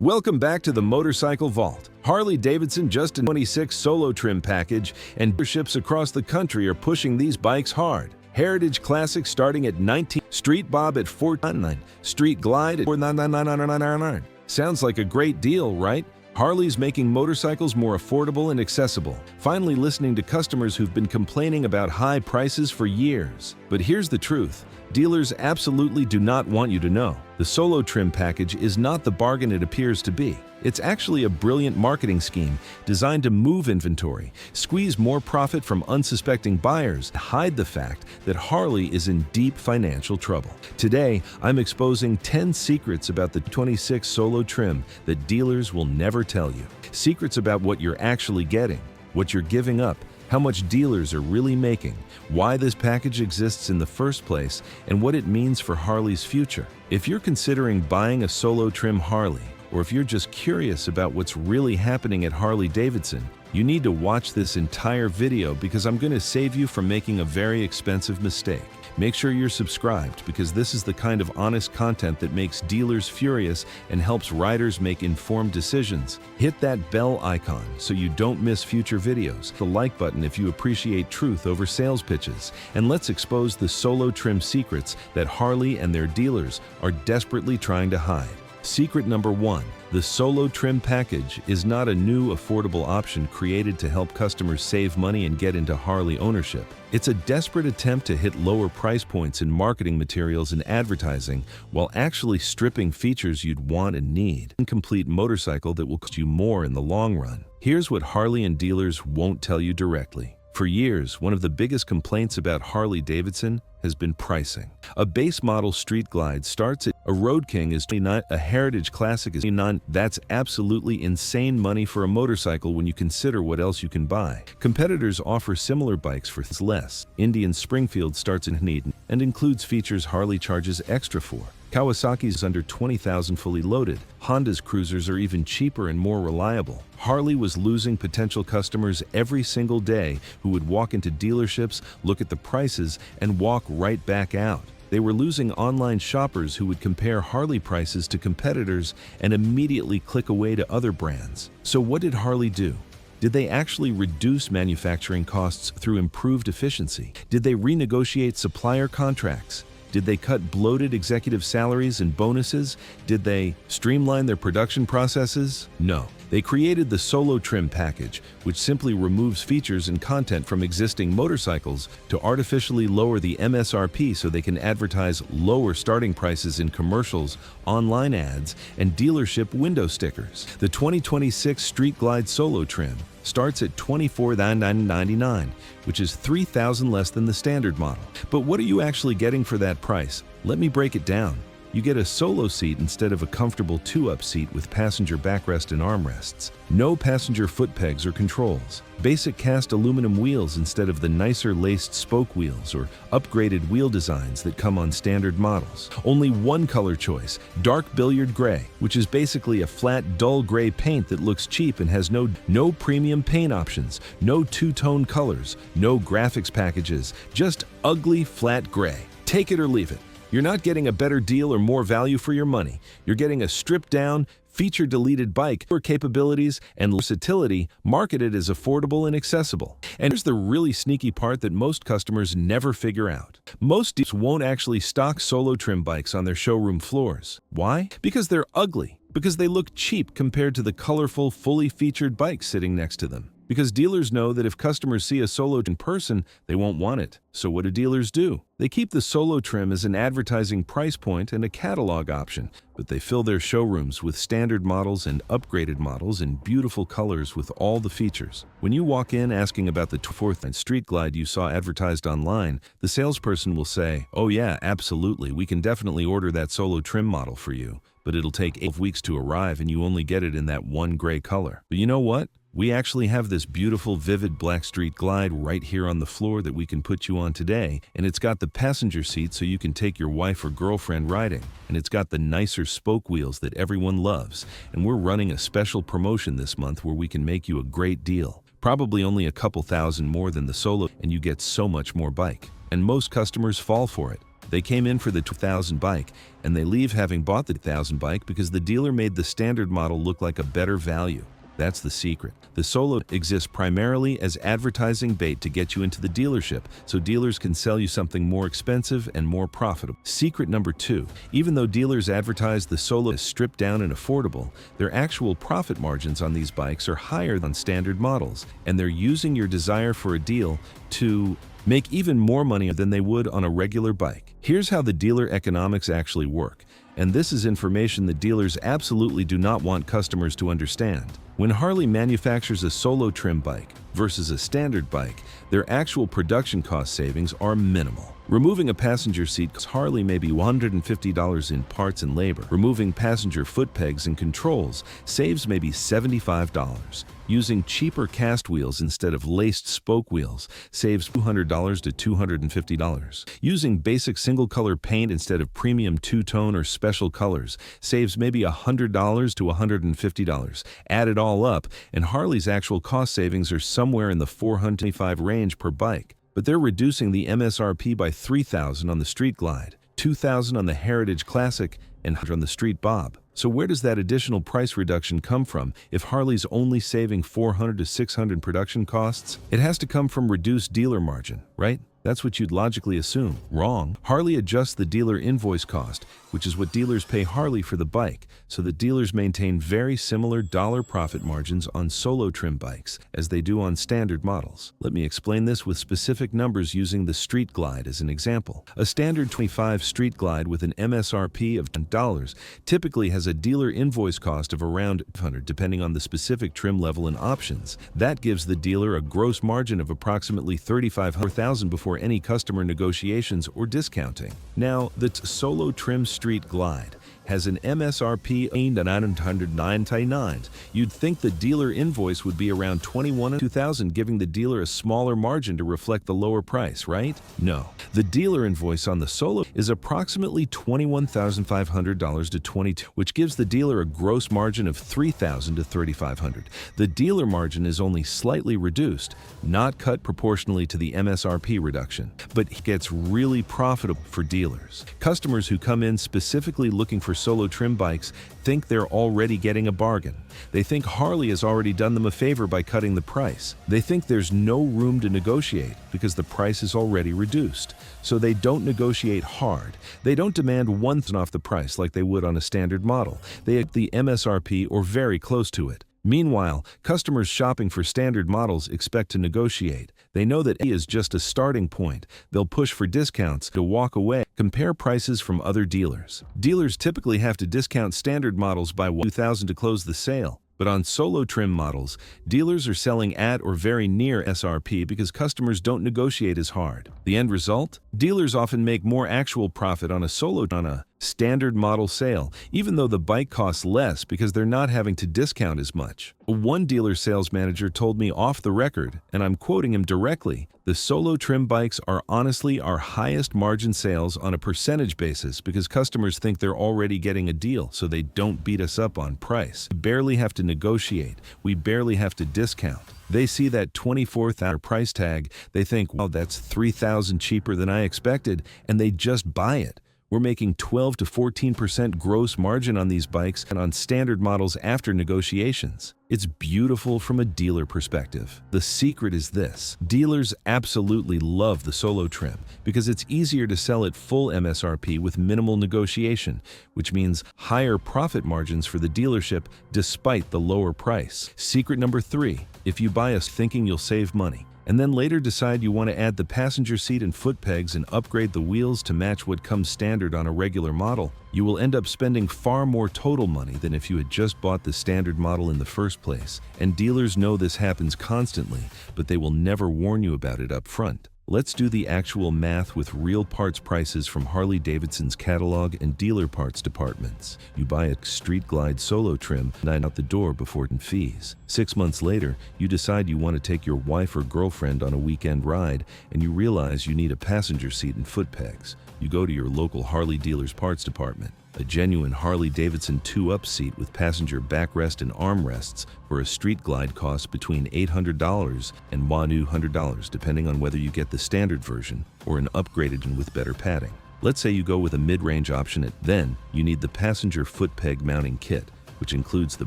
Welcome back to the Motorcycle Vault. Harley-Davidson just in 26 solo trim package, and dealerships across the country are pushing these bikes hard. Heritage Classic starting at $19, Street Bob at $499, Street Glide at $499. Sounds like a great deal, right? Harley's making motorcycles more affordable and accessible, finally listening to customers who've been complaining about high prices for years. But here's the truth. Dealers absolutely do not want you to know. The solo trim package is not the bargain it appears to be. It's actually a brilliant marketing scheme designed to move inventory, squeeze more profit from unsuspecting buyers, and hide the fact that Harley is in deep financial trouble. Today, I'm exposing 10 secrets about the 26 solo trim that dealers will never tell you. Secrets about what you're actually getting, what you're giving up, how much dealers are really making, why this package exists in the first place, and what it means for Harley's future. If you're considering buying a solo trim Harley, or if you're just curious about what's really happening at Harley-Davidson, you need to watch this entire video because I'm going to save you from making a very expensive mistake. Make sure you're subscribed because this is the kind of honest content that makes dealers furious and helps riders make informed decisions. Hit that bell icon so you don't miss future videos. The like button if you appreciate truth over sales pitches. And let's expose the solo trim secrets that Harley and their dealers are desperately trying to hide. Secret number 1. The solo trim package is not a new affordable option created to help customers save money and get into Harley ownership. It's a desperate attempt to hit lower price points in marketing materials and advertising while actually stripping features you'd want and need. Incomplete motorcycle that will cost you more in the long run. Here's what Harley and dealers won't tell you directly. For years, one of the biggest complaints about Harley-Davidson has been pricing. A base model Street Glide starts at a Road King is $29, a Heritage Classic is $29. That's absolutely insane money for a motorcycle when you consider what else you can buy. Competitors offer similar bikes for less. Indian Springfield starts in $8 and includes features Harley charges extra for. Kawasaki's under $20,000 fully loaded. Honda's cruisers are even cheaper and more reliable. Harley was losing potential customers every single day who would walk into dealerships, look at the prices, and walk right back out. They were losing online shoppers who would compare Harley prices to competitors and immediately click away to other brands. So what did Harley do? Did they actually reduce manufacturing costs through improved efficiency? Did they renegotiate supplier contracts? Did they cut bloated executive salaries and bonuses? Did they streamline their production processes? No. They created the solo trim package, which simply removes features and content from existing motorcycles to artificially lower the MSRP so they can advertise lower starting prices in commercials, online ads, and dealership window stickers. The 2026 Street Glide Solo Trim starts at $24,999, which is $3,000 less than the standard model. But what are you actually getting for that price? Let me break it down. You get a solo seat instead of a comfortable 2-up seat with passenger backrest and armrests. No passenger foot pegs or controls. Basic cast aluminum wheels instead of the nicer laced spoke wheels or upgraded wheel designs that come on standard models. Only one color choice, dark billiard gray, which is basically a flat, dull gray paint that looks cheap and has no premium paint options, no two-tone colors, no graphics packages, just ugly, flat gray. Take it or leave it. You're not getting a better deal or more value for your money. You're getting a stripped-down, feature-deleted bike for capabilities and versatility marketed as affordable and accessible. And here's the really sneaky part that most customers never figure out. Most dealers won't actually stock solo trim bikes on their showroom floors. Why? Because they're ugly. Because they look cheap compared to the colorful, fully featured bikes sitting next to them. Because dealers know that if customers see a solo in person, they won't want it. So what do dealers do? They keep the solo trim as an advertising price point and a catalog option, but they fill their showrooms with standard models and upgraded models in beautiful colors with all the features. When you walk in asking about the 4th Street Glide you saw advertised online, the salesperson will say, "Oh yeah, absolutely, we can definitely order that solo trim model for you, but it'll take 8 weeks to arrive and you only get it in that one gray color." But you know what? We actually have this beautiful, vivid black Street Glide right here on the floor that we can put you on today, and it's got the passenger seat so you can take your wife or girlfriend riding, and it's got the nicer spoke wheels that everyone loves, and we're running a special promotion this month where we can make you a great deal. Probably only a couple thousand more than the Solo, and you get so much more bike. And most customers fall for it. They came in for the 2000 bike, and they leave having bought the 1000 bike because the dealer made the standard model look like a better value. That's the secret. The Solo exists primarily as advertising bait to get you into the dealership, so dealers can sell you something more expensive and more profitable. Secret number 2. Even though dealers advertise the Solo as stripped down and affordable, their actual profit margins on these bikes are higher than standard models, and they're using your desire for a deal to make even more money than they would on a regular bike. Here's how the dealer economics actually work, and this is information that dealers absolutely do not want customers to understand. When Harley manufactures a Solo trim bike versus a standard bike, their actual production cost savings are minimal. Removing a passenger seat costs Harley maybe $150 in parts and labor. Removing passenger foot pegs and controls saves maybe $75. Using cheaper cast wheels instead of laced spoke wheels saves $200 to $250. Using basic single-color paint instead of premium two-tone or special colors saves maybe $100 to $150. Add it all up, and Harley's actual cost savings are somewhere in the $425 range per bike. But they're reducing the MSRP by $3,000 on the Street Glide, $2,000 on the Heritage Classic, and $100 on the Street Bob. So where does that additional price reduction come from if Harley's only saving $400 to $600 production costs? It has to come from reduced dealer margin, right? That's what you'd logically assume. Wrong. Harley adjusts the dealer invoice cost, which is what dealers pay Harley for the bike, so that dealers maintain very similar dollar profit margins on Solo trim bikes as they do on standard models. Let me explain this with specific numbers using the Street Glide as an example. A standard 25 Street Glide with an MSRP of $10 typically has a dealer invoice cost of around $500 depending on the specific trim level and options. That gives the dealer a gross margin of approximately $3,500 before any customer negotiations or discounting. Now, the Solo trim Street Glide has an MSRP of $999. You'd think the dealer invoice would be around $21,000, giving the dealer a smaller margin to reflect the lower price, right? No. The dealer invoice on the Solo is approximately $21,500 to $22,000, which gives the dealer a gross margin of $3,000 to $3,500. The dealer margin is only slightly reduced, not cut proportionally to the MSRP reduction, but it gets really profitable for dealers. Customers who come in specifically looking for Solo trim bikes think they're already getting a bargain. They think Harley has already done them a favor by cutting the price. They think there's no room to negotiate because the price is already reduced. So they don't negotiate hard. They don't demand $1,000 off the price like they would on a standard model. They hit the MSRP or very close to it. Meanwhile, customers shopping for standard models expect to negotiate. They know that A is just a starting point. They'll push for discounts to walk away, compare prices from other dealers. Dealers typically have to discount standard models by $2,000 to close the sale. But on Solo trim models, dealers are selling at or very near SRP because customers don't negotiate as hard. The end result? Dealers often make more actual profit on a standard model sale, even though the bike costs less because they're not having to discount as much. One dealer sales manager told me off the record, and I'm quoting him directly, "The Solo trim bikes are honestly our highest margin sales on a percentage basis because customers think they're already getting a deal, so they don't beat us up on price. We barely have to negotiate. We barely have to discount." They see that $24,000 price tag, they think, wow, that's $3,000 cheaper than I expected, and they just buy it. We're making 12 to 14% gross margin on these bikes and on standard models after negotiations. It's beautiful from a dealer perspective. The secret is this. Dealers absolutely love the Solo trim because it's easier to sell at full MSRP with minimal negotiation, which means higher profit margins for the dealership despite the lower price. Secret number 3. If you buy us thinking you'll save money, and then later decide you want to add the passenger seat and foot pegs and upgrade the wheels to match what comes standard on a regular model, you will end up spending far more total money than if you had just bought the standard model in the first place. And dealers know this happens constantly, but they will never warn you about it up front. Let's do the actual math with real parts prices from Harley-Davidson's catalog and dealer parts departments. You buy a Street Glide Solo trim, 9 out the door before fees. 6 months later, you decide you want to take your wife or girlfriend on a weekend ride, and you realize you need a passenger seat and foot pegs. You go to your local Harley dealer's parts department. A genuine Harley-Davidson 2-up seat with passenger backrest and armrests for a Street Glide costs between $800 and $1,200 depending on whether you get the standard version or an upgraded one with better padding. Let's say you go with a mid-range option, then you need the passenger foot peg mounting kit, which includes the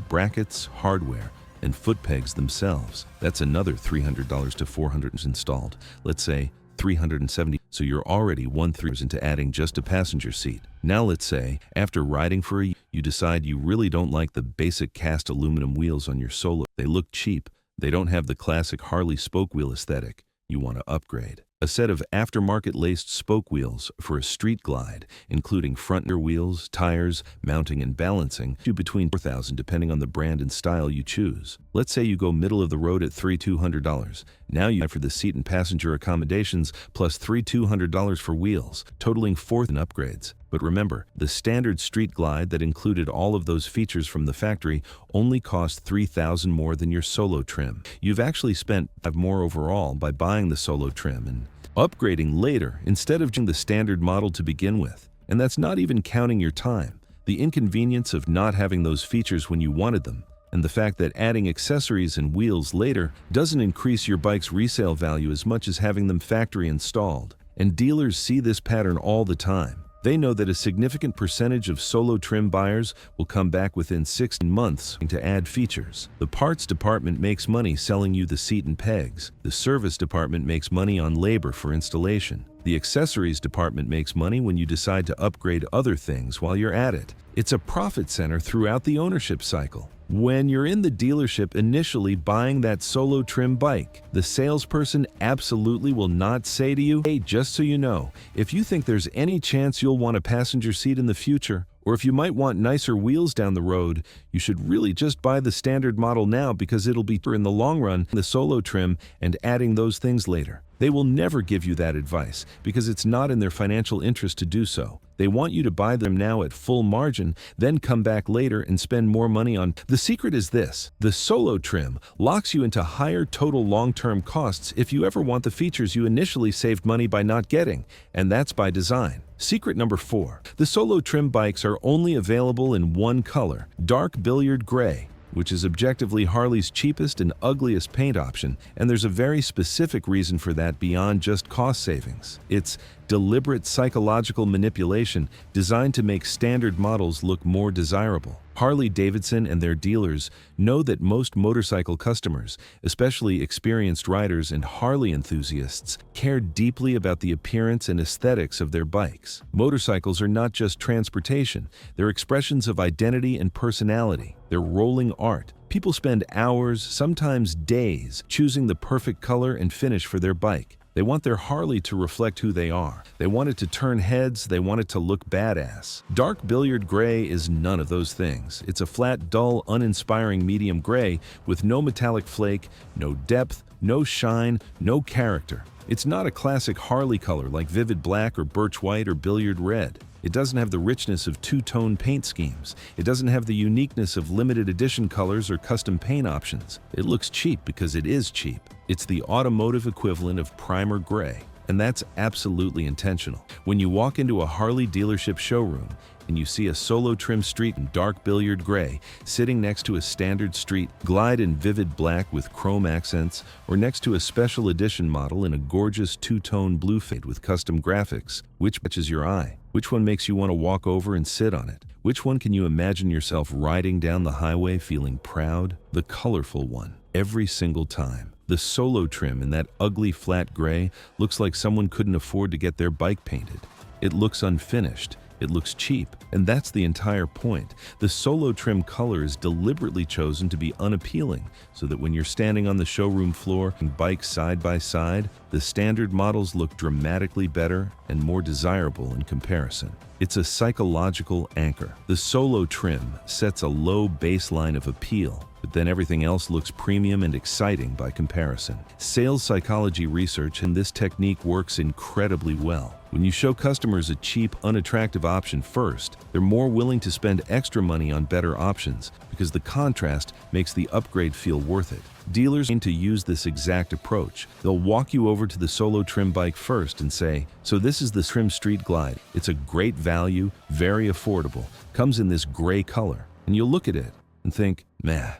brackets, hardware, and foot pegs themselves. That's another $300 to $400 installed. Let's say $370, so you're already $1,300 into adding just a passenger seat. Now let's say, after riding for a year, you decide you really don't like the basic cast aluminum wheels on your Solo. They look cheap. They don't have the classic Harley spoke wheel aesthetic. You want to upgrade. A set of aftermarket laced spoke wheels for a street glide, including front rear wheels, tires, mounting and balancing, to between $4,000 depending on the brand and style you choose. Let's say you go middle of the road at $3,200. Now you have for the seat and passenger accommodations plus $3,200 for wheels, totaling $4,000 in upgrades. But remember, the standard street glide that included all of those features from the factory only cost $3,000 more than your Solo trim. You've actually spent $5,000 more overall by buying the Solo trim and upgrading later instead of the standard model to begin with. And that's not even counting your time, the inconvenience of not having those features when you wanted them, and the fact that adding accessories and wheels later doesn't increase your bike's resale value as much as having them factory installed. And dealers see this pattern all the time. They know that a significant percentage of Solo trim buyers will come back within 16 months to add features. The parts department makes money selling you the seat and pegs. The service department makes money on labor for installation. The accessories department makes money when you decide to upgrade other things while you're at it. It's a profit center throughout the ownership cycle. When you're in the dealership initially buying that Solo trim bike, the salesperson absolutely will not say to you, "Hey, just so you know, if you think there's any chance you'll want a passenger seat in the future, or if you might want nicer wheels down the road, you should really just buy the standard model now because it'll be cheaper in the long run, the Solo trim, and adding those things later." They will never give you that advice because it's not in their financial interest to do so. They want you to buy them now at full margin, then come back later and spend more money on. The secret is this: the Solo trim locks you into higher total long-term costs if you ever want the features you initially saved money by not getting, and that's by design. Secret number 4. The Solo trim bikes are only available in one color, dark billiard gray, which is objectively Harley's cheapest and ugliest paint option, and there's a very specific reason for that beyond just cost savings. It's deliberate psychological manipulation designed to make standard models look more desirable. Harley-Davidson and their dealers know that most motorcycle customers, especially experienced riders and Harley enthusiasts, care deeply about the appearance and aesthetics of their bikes. Motorcycles are not just transportation, they're expressions of identity and personality. They're rolling art. People spend hours, sometimes days, choosing the perfect color and finish for their bike. They want their Harley to reflect who they are. They want it to turn heads, they want it to look badass. Dark billiard gray is none of those things. It's a flat, dull, uninspiring medium gray with no metallic flake, no depth, no shine, no character. It's not a classic Harley color like vivid black or birch white or billiard red. It doesn't have the richness of two-tone paint schemes. It doesn't have the uniqueness of limited edition colors or custom paint options. It looks cheap because it is cheap. It's the automotive equivalent of primer gray, and that's absolutely intentional. When you walk into a Harley dealership showroom and you see a Solo trim street in dark billiard gray sitting next to a standard street glide in vivid black with chrome accents, or next to a special edition model in a gorgeous two-tone blue fade with custom graphics, which catches your eye? Which one makes you want to walk over and sit on it? Which one can you imagine yourself riding down the highway feeling proud? The colorful one, every single time. The Solo trim in that ugly flat gray looks like someone couldn't afford to get their bike painted. It looks unfinished. It looks cheap, and that's the entire point. The Solo trim color is deliberately chosen to be unappealing, so that when you're standing on the showroom floor and bikes side by side, the standard models look dramatically better and more desirable in comparison. It's a psychological anchor. The Solo trim sets a low baseline of appeal, but then everything else looks premium and exciting by comparison. Sales psychology research and this technique works incredibly well. When you show customers a cheap, unattractive option first, they're more willing to spend extra money on better options because the contrast makes the upgrade feel worth it. Dealers aim to use this exact approach. They'll walk you over to the Solo trim bike first and say, "So this is the Trim Street Glide. It's a great value, very affordable, comes in this gray color." And you'll look at it and think, "Meh,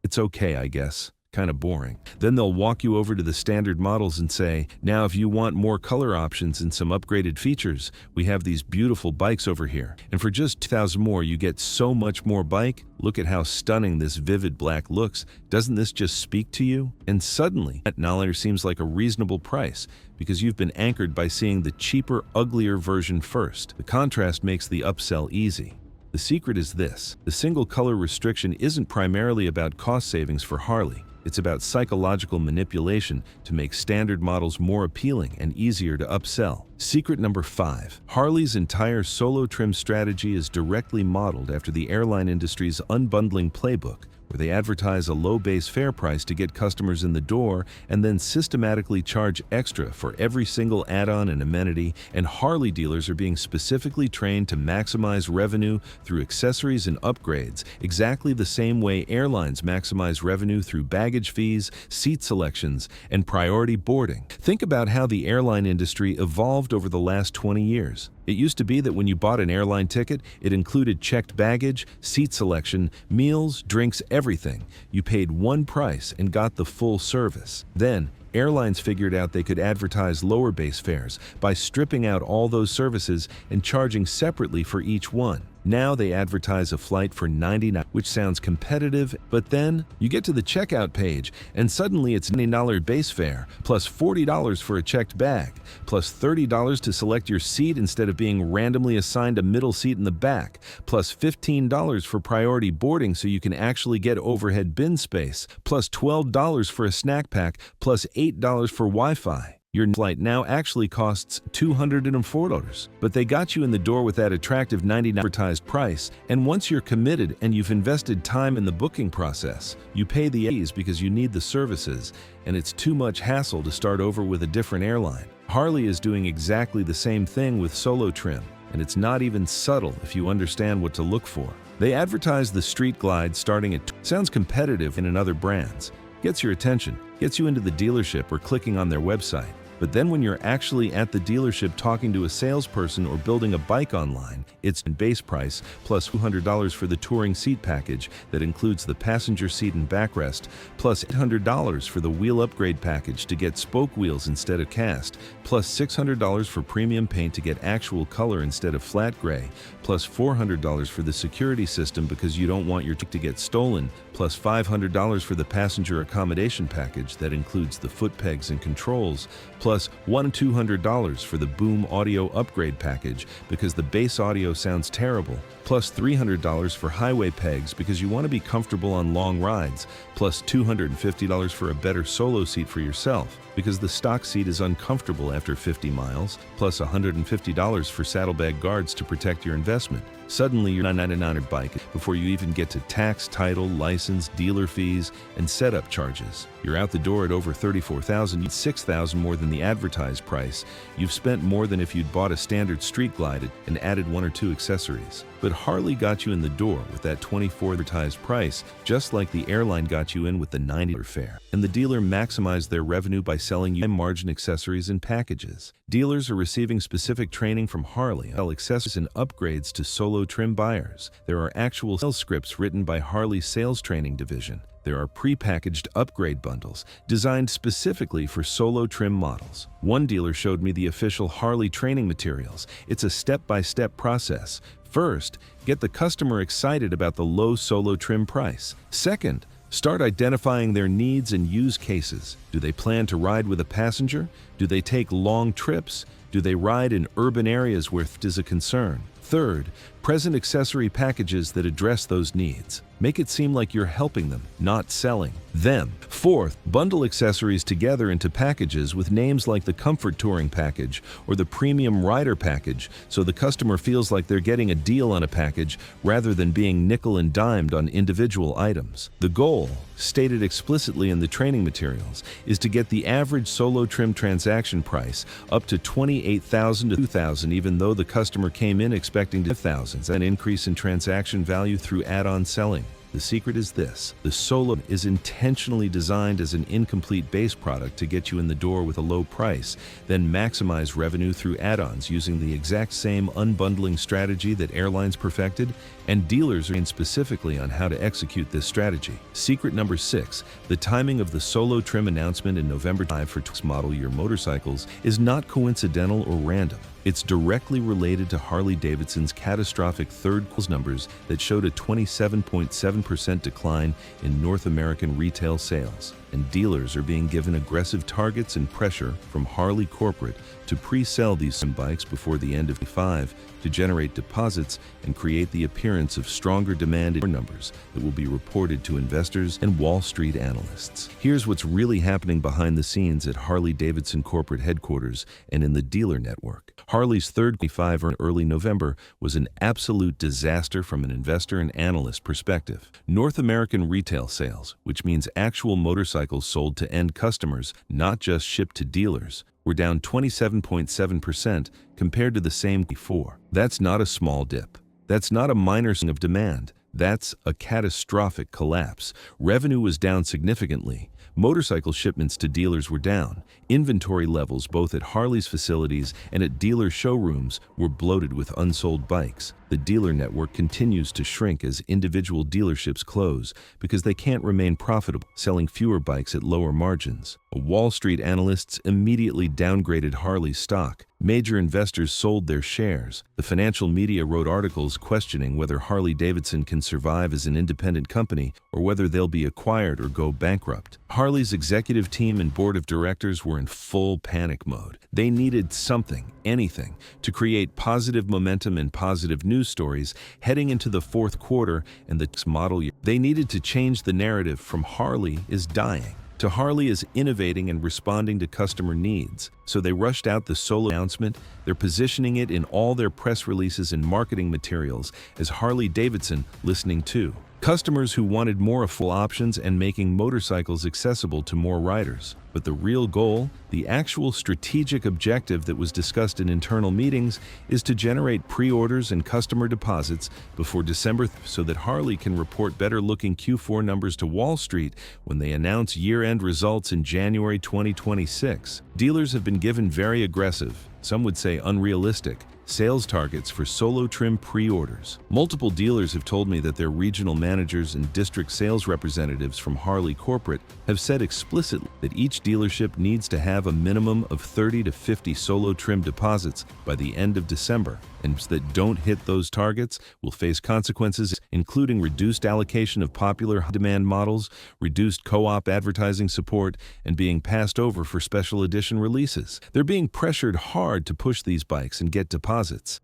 it's okay, I guess." Kind of boring. Then they'll walk you over to the standard models and say, now if you want more color options and some upgraded features, we have these beautiful bikes over here. And for just $2,000 more, you get so much more bike. Look at how stunning this vivid black looks. Doesn't this just speak to you? And suddenly, that $9 seems like a reasonable price because you've been anchored by seeing the cheaper, uglier version first. The contrast makes the upsell easy. The secret is this: the single color restriction isn't primarily about cost savings for Harley. It's about psychological manipulation to make standard models more appealing and easier to upsell. Secret number 5. Harley's entire solo trim strategy is directly modeled after the airline industry's unbundling playbook, where they advertise a low base fare price to get customers in the door and then systematically charge extra for every single add-on and amenity, and Harley dealers are being specifically trained to maximize revenue through accessories and upgrades, exactly the same way airlines maximize revenue through baggage fees, seat selections, and priority boarding. Think about how the airline industry evolved over the last 20 years. It used to be that when you bought an airline ticket, it included checked baggage, seat selection, meals, drinks, everything. You paid one price and got the full service. Then, airlines figured out they could advertise lower base fares by stripping out all those services and charging separately for each one. Now they advertise a flight for $99, which sounds competitive, but then you get to the checkout page and suddenly it's $99 base fare, plus $40 for a checked bag, plus $30 to select your seat instead of being randomly assigned a middle seat in the back, plus $15 for priority boarding so you can actually get overhead bin space, plus $12 for a snack pack, plus $8 for Wi-Fi. Your flight now actually costs $204, but they got you in the door with that attractive $99 advertised price, and once you're committed and you've invested time in the booking process, you pay the fees because you need the services, and it's too much hassle to start over with a different airline. Harley is doing exactly the same thing with solo trim, and it's not even subtle if you understand what to look for. They advertise the Street Glide starting at sounds competitive in other brands, gets your attention, gets you into the dealership or clicking on their website. But then when you're actually at the dealership talking to a salesperson or building a bike online, it's base price plus $200 for the touring seat package that includes the passenger seat and backrest, plus $800 for the wheel upgrade package to get spoke wheels instead of cast, plus $600 for premium paint to get actual color instead of flat gray, plus $400 for the security system because you don't want your truck to get stolen, plus $500 for the passenger accommodation package that includes the foot pegs and controls, plus $200 for the boom audio upgrade package because the bass audio sounds terrible, plus $300 for highway pegs because you want to be comfortable on long rides, plus $250 for a better solo seat for yourself because the stock seat is uncomfortable after 50 miles, plus $150 for saddlebag guards to protect your investment. Suddenly you're $999 bike before you even get to tax, title, license, dealer fees, and setup charges. You're out the door at over $34,000, $6,000 more than the advertised price. You've spent more than if you'd bought a standard Street Glide and added 1 or 2 accessories. But Harley got you in the door with that $24 advertised price, just like the airline got you in with the $90 fare. And the dealer maximized their revenue by selling you high-margin accessories and packages. Dealers are receiving specific training from Harley on accessories and upgrades to solo trim buyers. There are actual sales scripts written by Harley's sales training division. There are pre-packaged upgrade bundles designed specifically for solo trim models. One dealer showed me the official Harley training materials. It's a step-by-step process. First, get the customer excited about the low solo trim price. Second, start identifying their needs and use cases. Do they plan to ride with a passenger? Do they take long trips? Do they ride in urban areas where theft is a concern? Third, present accessory packages that address those needs. Make it seem like you're helping them, not selling them. Fourth, bundle accessories together into packages with names like the Comfort Touring Package or the Premium Rider Package, so the customer feels like they're getting a deal on a package rather than being nickel and dimed on individual items. The goal, stated explicitly in the training materials, is to get the average solo trim transaction price up to $28,000 to $2,000, even though the customer came in expecting $5,000, an increase in transaction value through add-on selling. The secret is this. The Solo is intentionally designed as an incomplete base product to get you in the door with a low price, then maximize revenue through add-ons using the exact same unbundling strategy that airlines perfected, and dealers are specifically on how to execute this strategy. Secret number 6. The timing of the Solo trim announcement in November 5 for model year motorcycles is not coincidental or random. It's directly related to Harley-Davidson's catastrophic third quarter numbers that showed a 27.7% decline in North American retail sales, and dealers are being given aggressive targets and pressure from Harley corporate to pre-sell these bikes before the end of 2025 to generate deposits and create the appearance of stronger demand in numbers that will be reported to investors and Wall Street analysts. Here's what's really happening behind the scenes at Harley-Davidson corporate headquarters and in the dealer network. Harley's third 25 in early November was an absolute disaster from an investor and analyst perspective. North American retail sales, which means actual motorcycles sold to end customers, not just shipped to dealers, were down 27.7% compared to the same before. That's not a small dip. That's not a minor swing of demand. That's a catastrophic collapse. Revenue was down significantly. Motorcycle shipments to dealers were down. Inventory levels both at Harley's facilities and at dealer showrooms were bloated with unsold bikes. The dealer network continues to shrink as individual dealerships close because they can't remain profitable, selling fewer bikes at lower margins. Wall Street analysts immediately downgraded Harley's stock. Major investors sold their shares. The financial media wrote articles questioning whether Harley-Davidson can survive as an independent company or whether they'll be acquired or go bankrupt. Harley's executive team and board of directors were in full panic mode. They needed something, anything, to create positive momentum and positive news stories heading into the fourth quarter and the model year. They needed to change the narrative from Harley is dying to Harley is innovating and responding to customer needs. So they rushed out the Solo announcement. They're positioning it in all their press releases and marketing materials as Harley-Davidson listening to customers who wanted more affordable options and making motorcycles accessible to more riders. But the real goal, the actual strategic objective that was discussed in internal meetings, is to generate pre-orders and customer deposits before December so that Harley can report better-looking Q4 numbers to Wall Street when they announce year-end results in January 2026. Dealers have been given very aggressive, some would say unrealistic, sales targets for Solo trim pre-orders. Multiple dealers have told me that their regional managers and district sales representatives from Harley corporate have said explicitly that each dealership needs to have a minimum of 30 to 50 Solo trim deposits by the end of December, and that don't hit those targets will face consequences including reduced allocation of popular high-demand models, reduced co-op advertising support, and being passed over for special edition releases. They're being pressured hard to push these bikes and get deposits.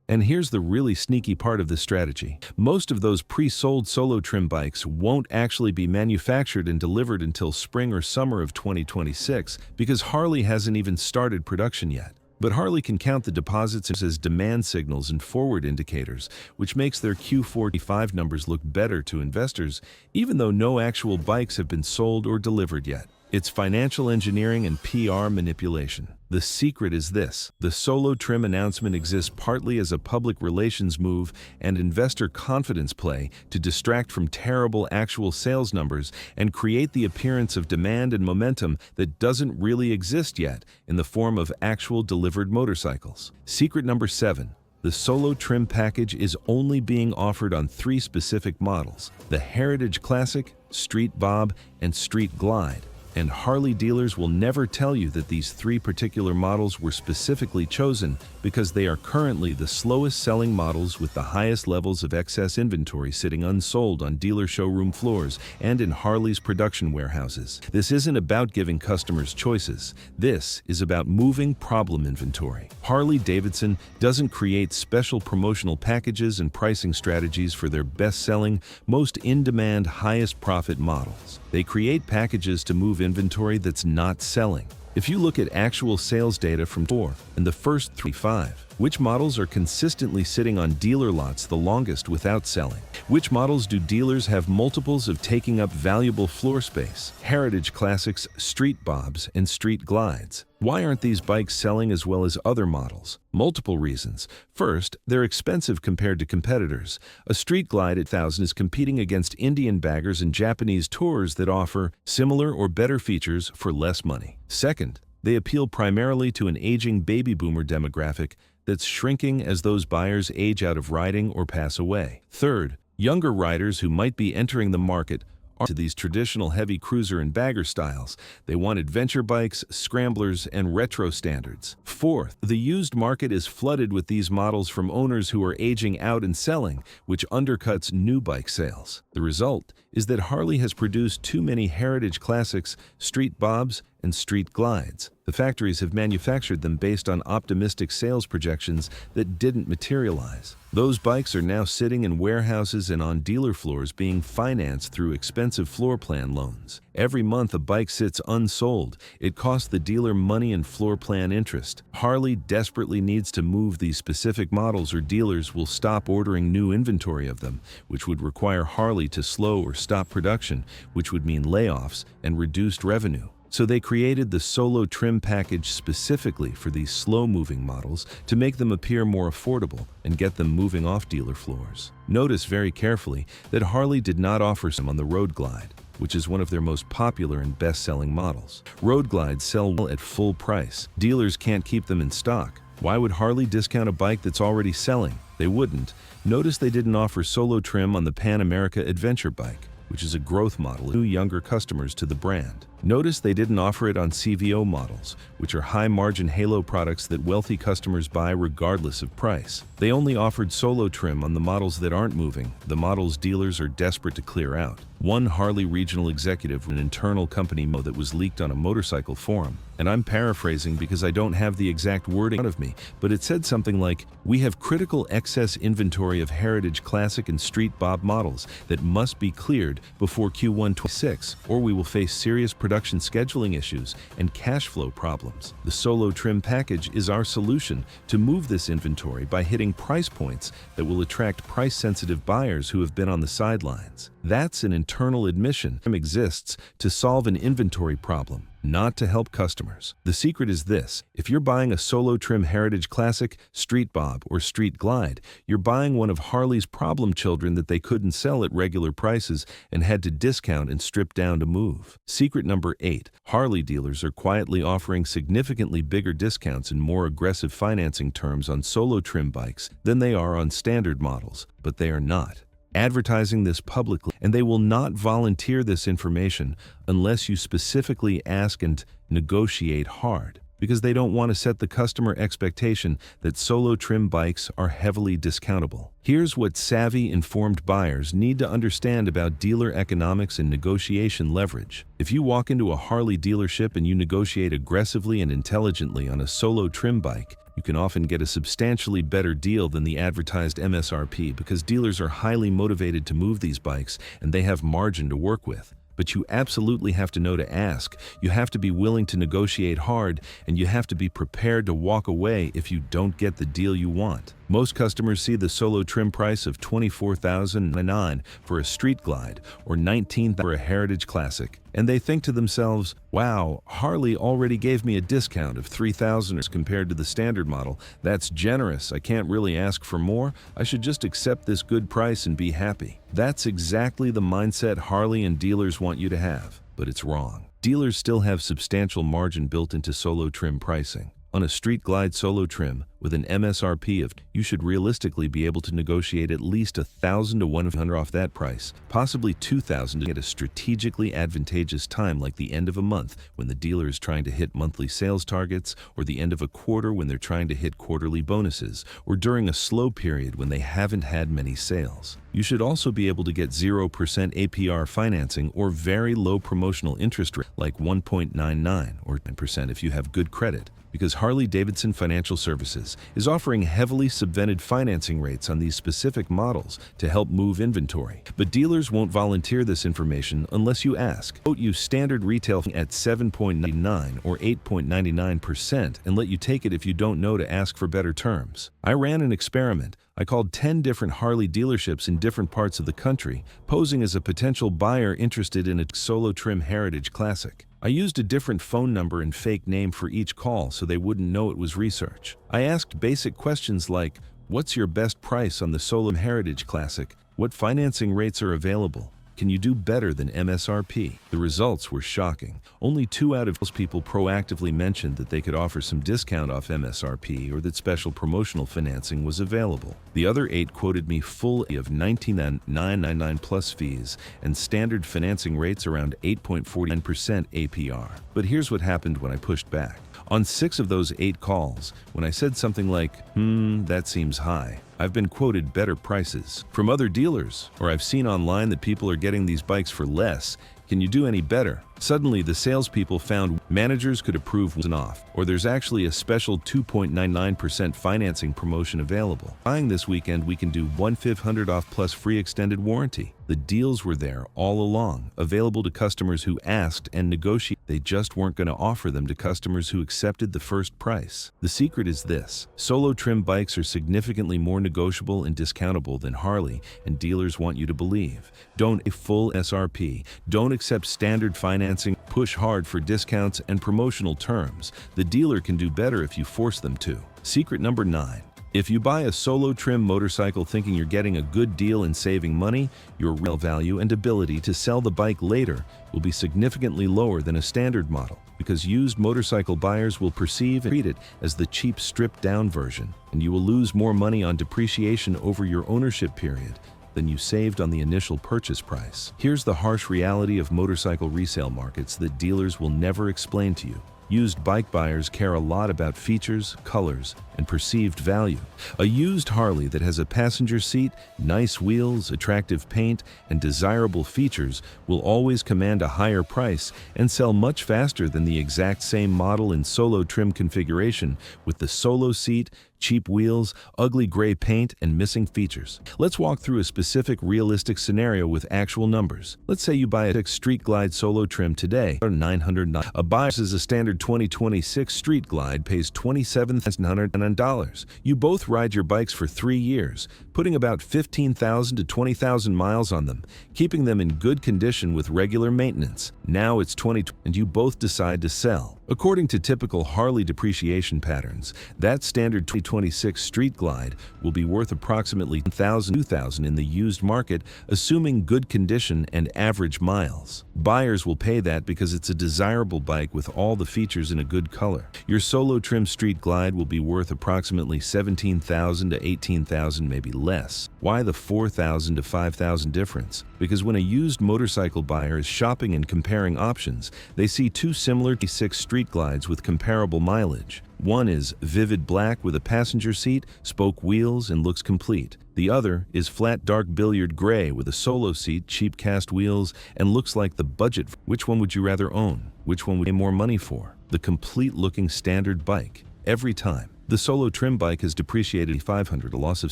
And here's the really sneaky part of this strategy. Most of those pre-sold Solo trim bikes won't actually be manufactured and delivered until spring or summer of 2026 because Harley hasn't even started production yet. But Harley can count the deposits as demand signals and forward indicators, which makes their Q45 numbers look better to investors, even though no actual bikes have been sold or delivered yet. It's financial engineering and PR manipulation. The secret is this. The Solo trim announcement exists partly as a public relations move and investor confidence play to distract from terrible actual sales numbers and create the appearance of demand and momentum that doesn't really exist yet in the form of actual delivered motorcycles. Secret number 7. The Solo trim package is only being offered on 3 specific models: the Heritage Classic, Street Bob, and Street Glide. And Harley dealers will never tell you that these 3 particular models were specifically chosen because they are currently the slowest selling models with the highest levels of excess inventory sitting unsold on dealer showroom floors and in Harley's production warehouses. This isn't about giving customers choices. This is about moving problem inventory. Harley-Davidson doesn't create special promotional packages and pricing strategies for their best-selling, most in-demand, highest profit models. They create packages to move inventory that's not selling. If you look at actual sales data from 4 and the first 5, which models are consistently sitting on dealer lots the longest without selling? Which models do dealers have multiples of taking up valuable floor space? Heritage Classics, Street Bobs, and Street Glides. Why aren't these bikes selling as well as other models? Multiple reasons. First, they're expensive compared to competitors. A Street Glide at 1,000 is competing against Indian baggers and Japanese tours that offer similar or better features for less money. Second, they appeal primarily to an aging baby boomer demographic that's shrinking as those buyers age out of riding or pass away. Third, younger riders who might be entering the market to these traditional heavy cruiser and bagger styles. They want adventure bikes, scramblers, and retro standards. Fourth, the used market is flooded with these models from owners who are aging out and selling, which undercuts new bike sales. The result is that Harley has produced too many heritage classics, street bobs, and street glides. The factories have manufactured them based on optimistic sales projections that didn't materialize. Those bikes are now sitting in warehouses and on dealer floors being financed through expensive floor plan loans. Every month a bike sits unsold. It costs the dealer money and floor plan interest. Harley desperately needs to move these specific models or dealers will stop ordering new inventory of them, which would require Harley to slow or stop production, which would mean layoffs and reduced revenue. So they created the Solo trim package specifically for these slow-moving models to make them appear more affordable and get them moving off dealer floors. Notice very carefully that Harley did not offer some on the Road Glide, which is one of their most popular and best-selling models. Road Glides sell well at full price. Dealers can't keep them in stock. Why would Harley discount a bike that's already selling? They wouldn't. Notice they didn't offer Solo trim on the Pan America Adventure bike, which is a growth model, new younger customers to the brand. Notice they didn't offer it on CVO models, which are high-margin halo products that wealthy customers buy regardless of price. They only offered Solo trim on the models that aren't moving, the models dealers are desperate to clear out. One Harley regional executive with an internal company memo that was leaked on a motorcycle forum, and I'm paraphrasing because I don't have the exact wording in front of me, but it said something like, "We have critical excess inventory of heritage classic and street bob models that must be cleared before Q1 26, or we will face serious production scheduling issues and cash flow problems." The Solo trim package is our solution to move this inventory by hitting price points that will attract price-sensitive buyers who have been on the sidelines. That's an internal admission. Trim exists to solve an inventory problem, not to help customers. The secret is this: if you're buying a Solo trim heritage classic, street bob, or street glide, you're buying one of Harley's problem children that they couldn't sell at regular prices and had to discount and strip down to move. Secret number 8. Harley dealers are quietly offering significantly bigger discounts and more aggressive financing terms on Solo trim bikes than they are on standard models, but they are not advertising this publicly, and they will not volunteer this information unless you specifically ask and negotiate hard, because they don't want to set the customer expectation that Solo trim bikes are heavily discountable. Here's what savvy, informed buyers need to understand about dealer economics and negotiation leverage. If you walk into a Harley dealership and you negotiate aggressively and intelligently on a Solo trim bike, you can often get a substantially better deal than the advertised MSRP because dealers are highly motivated to move these bikes and they have margin to work with. But you absolutely have to know to ask, you have to be willing to negotiate hard, and you have to be prepared to walk away if you don't get the deal you want. Most customers see the Solo trim price of $24,009 for a street glide or $19,000 for a heritage classic, and they think to themselves, wow, Harley already gave me a discount of $3,000 compared to the standard model. That's generous. I can't really ask for more. I should just accept this good price and be happy. That's exactly the mindset Harley and dealers want you to have, but it's wrong. Dealers still have substantial margin built into Solo trim pricing. On a street glide Solo trim with an MSRP of, you should realistically be able to negotiate at least $1,000 to $100 off that price, possibly $2,000 at a strategically advantageous time like the end of a month when the dealer is trying to hit monthly sales targets, or the end of a quarter when they're trying to hit quarterly bonuses, or during a slow period when they haven't had many sales. You should also be able to get 0% APR financing or very low promotional interest rate like 1.99 or 10% if you have good credit, because Harley-Davidson Financial Services is offering heavily subvented financing rates on these specific models to help move inventory. But dealers won't volunteer this information unless you ask. Quote you standard retail at 7.99 or 8.99% and let you take it if you don't know to ask for better terms. I ran an experiment. I called 10 different Harley dealerships in different parts of the country, posing as a potential buyer interested in a Solo Trim Heritage Classic. I used a different phone number and fake name for each call so they wouldn't know it was research. I asked basic questions like, what's your best price on the Solo Heritage Classic? What financing rates are available? Can you do better than MSRP? The results were shocking. Only 2 out of 10 people proactively mentioned that they could offer some discount off MSRP or that special promotional financing was available. The other 8 quoted me full of $19,999 plus fees and standard financing rates around 8.49% APR. But here's what happened when I pushed back. On 6 of those 8 calls, when I said something like, that seems high, I've been quoted better prices from other dealers, or I've seen online that people are getting these bikes for less. Can you do any better? Suddenly, the salespeople found managers could approve one off, or there's actually a special 2.99% financing promotion available. Buying this weekend, we can do $1,500 off plus free extended warranty. The deals were there all along, available to customers who asked and negotiated. They just weren't going to offer them to customers who accepted the first price. The secret is this: Solo Trim bikes are significantly more negotiable and discountable than Harley, and dealers want you to believe. Don't a full SRP. Don't accept standard financing. Push hard for discounts and promotional terms. The dealer can do better if you force them to. Secret number 9. If you buy a Solo Trim motorcycle thinking you're getting a good deal and saving money, your real value and ability to sell the bike later will be significantly lower than a standard model, because used motorcycle buyers will perceive and treat it as the cheap stripped-down version, and you will lose more money on depreciation over your ownership period than you saved on the initial purchase price. Here's the harsh reality of motorcycle resale markets that dealers will never explain to you. Used bike buyers care a lot about features, colors, and perceived value. A used Harley that has a passenger seat, nice wheels, attractive paint, and desirable features will always command a higher price and sell much faster than the exact same model in Solo Trim configuration with the solo seat, cheap wheels, ugly gray paint, and missing features. Let's walk through a specific realistic scenario with actual numbers. Let's say you buy a Street Glide Solo Trim today for $909. A buyer is a standard 2026 Street Glide pays $27,909. You both ride your bikes for 3 years, putting about 15,000 to 20,000 miles on them, keeping them in good condition with regular maintenance. Now it's 2020 and you both decide to sell. According to typical Harley depreciation patterns, that standard 2026 Street Glide will be worth approximately $1,000 in the used market, assuming good condition and average miles. Buyers will pay that because it's a desirable bike with all the features in a good color. Your Solo Trim Street Glide will be worth approximately $17,000 to $18,000, maybe less. Why the $4,000 to $5,000 difference? Because when a used motorcycle buyer is shopping and comparing options, they see 2 similar T6 Street Glides with comparable mileage. One is vivid black with a passenger seat, spoke wheels, and looks complete. The other is flat dark billiard gray with a solo seat, cheap cast wheels, and looks like the budget. Which one would you rather own? Which one would you pay more money for? The complete looking standard bike. Every time. The Solo Trim bike has depreciated $500, a loss of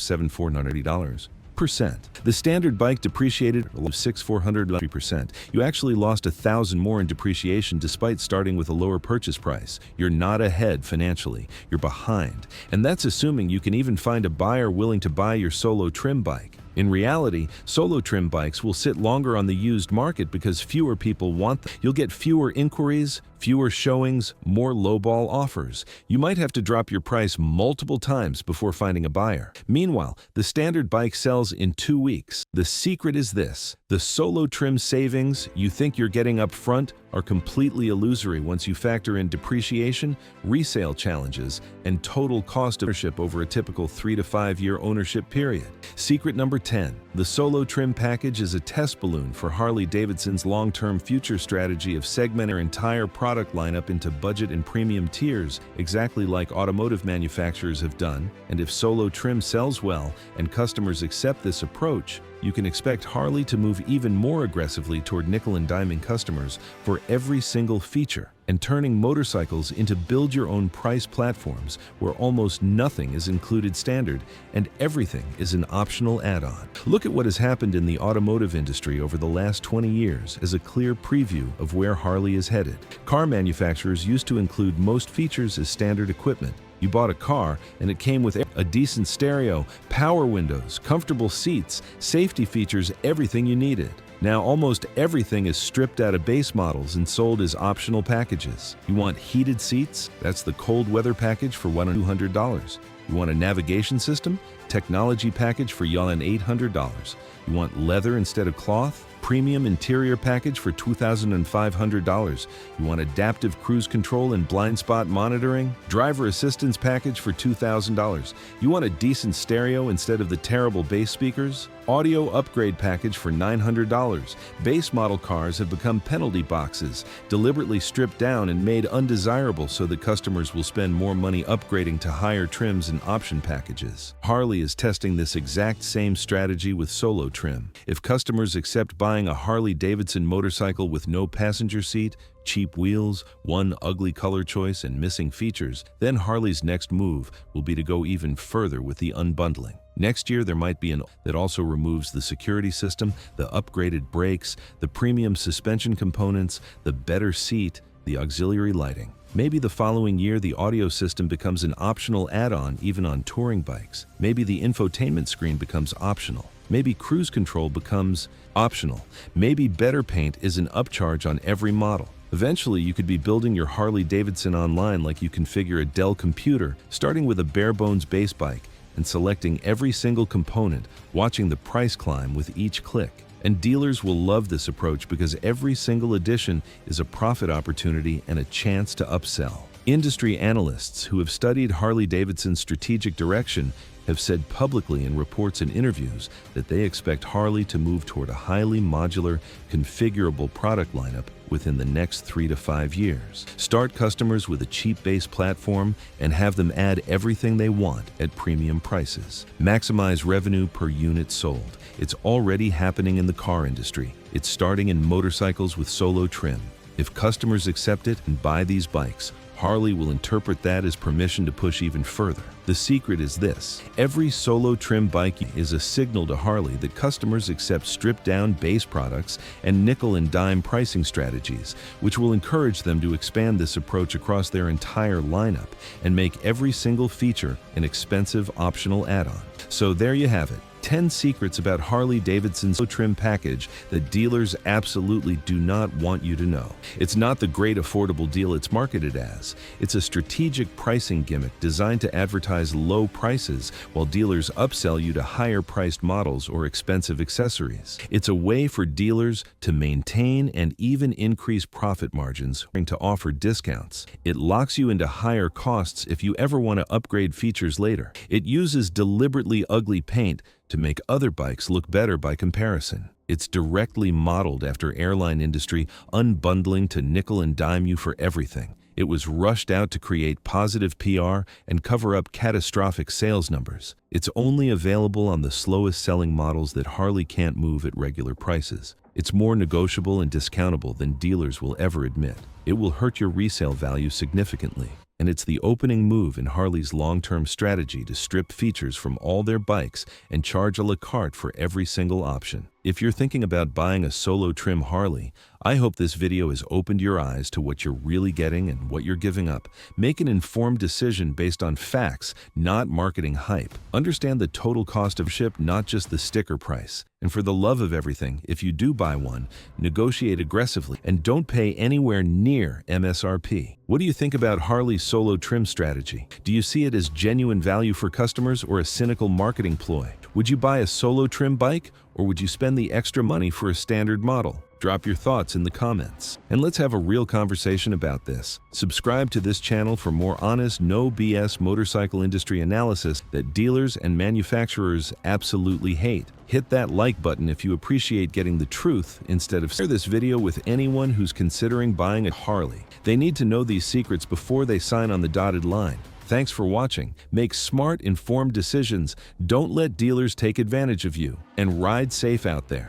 $7,480. The standard bike depreciated of 6,403%. You actually lost $1,000 more in depreciation despite starting with a lower purchase price. You're not ahead financially, you're behind. And that's assuming you can even find a buyer willing to buy your Solo Trim bike. In reality, Solo Trim bikes will sit longer on the used market because fewer people want them. You'll get fewer inquiries, fewer showings, more lowball offers. You might have to drop your price multiple times before finding a buyer. Meanwhile, the standard bike sells in 2 weeks. The secret is this: the Solo Trim savings you think you're getting up front are completely illusory once you factor in depreciation, resale challenges, and total cost of ownership over a typical 3 to 5 year ownership period. Secret number 10. The Solo Trim package is a test balloon for Harley-Davidson's long-term future strategy of segmenting their entire product lineup into budget and premium tiers, exactly like automotive manufacturers have done. And if Solo Trim sells well and customers accept this approach, you can expect Harley to move even more aggressively toward nickel and diming customers for every single feature, and turning motorcycles into build-your-own price platforms where almost nothing is included standard and everything is an optional add-on. Look at what has happened in the automotive industry over the last 20 years as a clear preview of where Harley is headed. Car manufacturers used to include most features as standard equipment. You bought a car and it came with a decent stereo, power windows, comfortable seats, safety features, everything you needed. Now almost everything is stripped out of base models and sold as optional packages. You want heated seats? That's the cold weather package for $200. You want a navigation system? Technology package for $800. You want leather instead of cloth? Premium interior package for $2,500. You want adaptive cruise control and blind spot monitoring? Driver assistance package for $2,000. You want a decent stereo instead of the terrible bass speakers? Audio upgrade package for $900. Base model cars have become penalty boxes, deliberately stripped down and made undesirable so that customers will spend more money upgrading to higher trims and option packages. Harley is testing this exact same strategy with Solo Trim. If customers accept buying a Harley-Davidson motorcycle with no passenger seat, cheap wheels, one ugly color choice, and missing features, then Harley's next move will be to go even further with the unbundling. Next year, there might be an that also removes the security system, the upgraded brakes, the premium suspension components, the better seat, the auxiliary lighting. Maybe the following year, the audio system becomes an optional add-on even on touring bikes. Maybe the infotainment screen becomes optional. Maybe cruise control becomes optional. Maybe better paint is an upcharge on every model. Eventually, you could be building your Harley-Davidson online like you configure a Dell computer, starting with a bare-bones base bike and selecting every single component, watching the price climb with each click. And dealers will love this approach because every single addition is a profit opportunity and a chance to upsell. Industry analysts who have studied Harley-Davidson's strategic direction have said publicly in reports and interviews that they expect Harley to move toward a highly modular, configurable product lineup within the next 3 to 5 years. Start customers with a cheap base platform and have them add everything they want at premium prices. Maximize revenue per unit sold. It's already happening in the car industry. It's starting in motorcycles with Solo Trim. If customers accept it and buy these bikes, Harley will interpret that as permission to push even further. The secret is this: every Solo Trim bike is a signal to Harley that customers accept stripped-down base products and nickel and dime pricing strategies, which will encourage them to expand this approach across their entire lineup and make every single feature an expensive optional add-on. So there you have it. 10 secrets about Harley-Davidson's Solo Trim package that dealers absolutely do not want you to know. It's not the great affordable deal it's marketed as. It's a strategic pricing gimmick designed to advertise low prices while dealers upsell you to higher-priced models or expensive accessories. It's a way for dealers to maintain and even increase profit margins to offer discounts. It locks you into higher costs if you ever want to upgrade features later. It uses deliberately ugly paint to make other bikes look better by comparison. It's directly modeled after airline industry unbundling to nickel and dime you for everything. It was rushed out to create positive PR and cover up catastrophic sales numbers. It's only available on the slowest selling models that Harley can't move at regular prices. It's more negotiable and discountable than dealers will ever admit. It will hurt your resale value significantly. And it's the opening move in Harley's long-term strategy to strip features from all their bikes and charge a la carte for every single option. If you're thinking about buying a Solo Trim Harley, I hope this video has opened your eyes to what you're really getting and what you're giving up. Make an informed decision based on facts, not marketing hype. Understand the total cost of ship, not just the sticker price. And for the love of everything, if you do buy one, negotiate aggressively and don't pay anywhere near MSRP. What do you think about Harley's Solo Trim strategy? Do you see it as genuine value for customers or a cynical marketing ploy? Would you buy a Solo Trim bike, or would you spend the extra money for a standard model? Drop your thoughts in the comments. And let's have a real conversation about this. Subscribe to this channel for more honest, no BS motorcycle industry analysis that dealers and manufacturers absolutely hate. Hit that like button if you appreciate getting the truth instead of share this video with anyone who's considering buying a Harley. They need to know these secrets before they sign on the dotted line. Thanks for watching. Make smart, informed decisions. Don't let dealers take advantage of you. And ride safe out there.